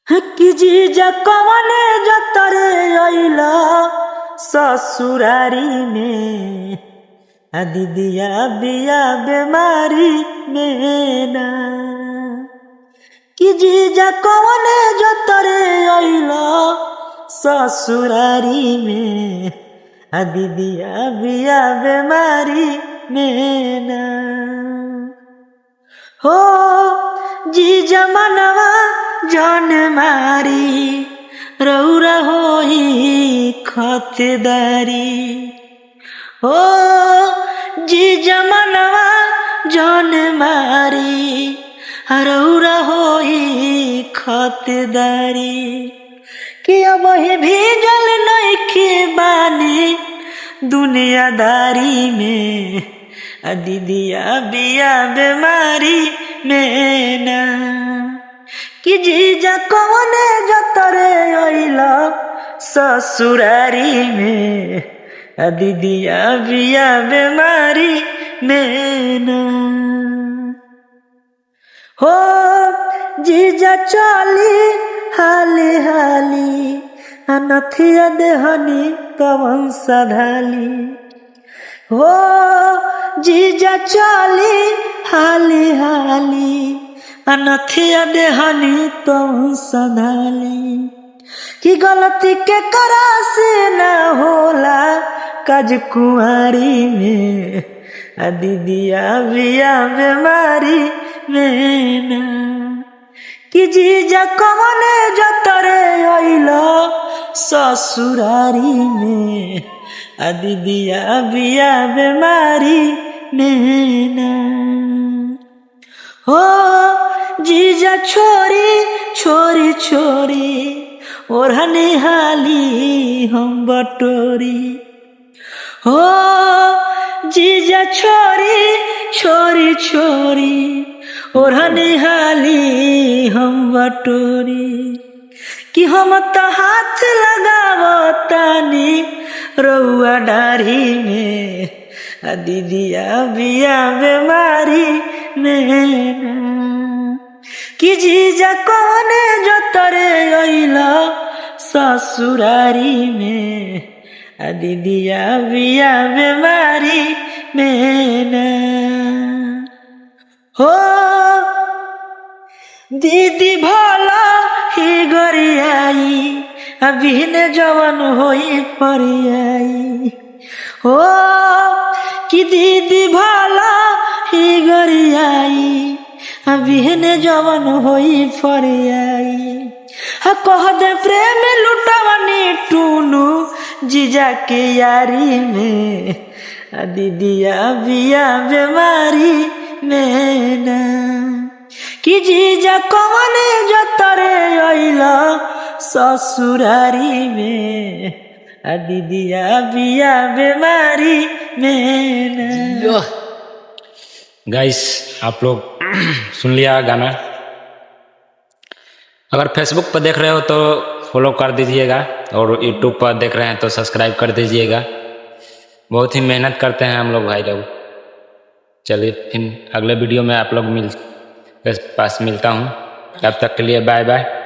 कि जीजा कवने जतरे अइला ससुरारी में दीदिया बिया बेमारी में ना। कि जीजा कवने जतरे अइला ससुरारी में दीदिया बिया बेमारी में ना। हो जीजा मनवा जान मारी रौरा होई खतदारी। हो जीजा मनवा जान मारी रौरा होई खतदारी। कि अब भीजल नइखे बानी दुनियादारी में दीदिया बिया बेमारी में ना। कि जीजा कवने जतरे अइला ससुरारी में दीदिया बिया बेमारी में ना। हो जीजा चली हाली हाली नथिया देहनी कवन सधाली। हो जीजा चली हाली हाली नथिया देहनी कवन सधाली। कि गलती के करा से ना होला काज कुंवारी में दीदिया बिया बेमारी में ना। कि जीजा कवने जतरे अइला ससुरारी में दीदिया बिया बेमारी में ना। हो जीजा छोरी छोरी छोरी ओढ़नी हाली हम बटोरी। हो जीजा छोरी छोरी छोरी ओढ़नी हाली हम बटोरी। कि हम तो हाथ लगावतानी रउआ डारी में दीदिया बिया बेमारी में ना। कि जीजा कवने जतरे अइला ससुरारी में दीदिया बिया बेमारी में ना। हो दीदी भला ही गरियाई बिन जवन होई परियाई। हो कि दीदी भला ही गरियाई बिन जवन होई परियाई। कह दे प्रेम लुटवनी टूनू जीजा के यारी में दीदिया बिया बेमारी में ना। कि जीजा कवने जतरे अइला ससुरारी में दीदिया बिया बेमारी में ना। गाइस आप लोग सुन लिया गाना। अगर फेसबुक पर देख रहे हो तो फॉलो कर दीजिएगा और यूट्यूब पर देख रहे हैं तो सब्सक्राइब कर दीजिएगा। बहुत ही मेहनत करते हैं हम लोग भाई लोग। चलिए फिर अगले वीडियो में आप लोग पास मिलता हूँ। तब तक के लिए बाय बाय।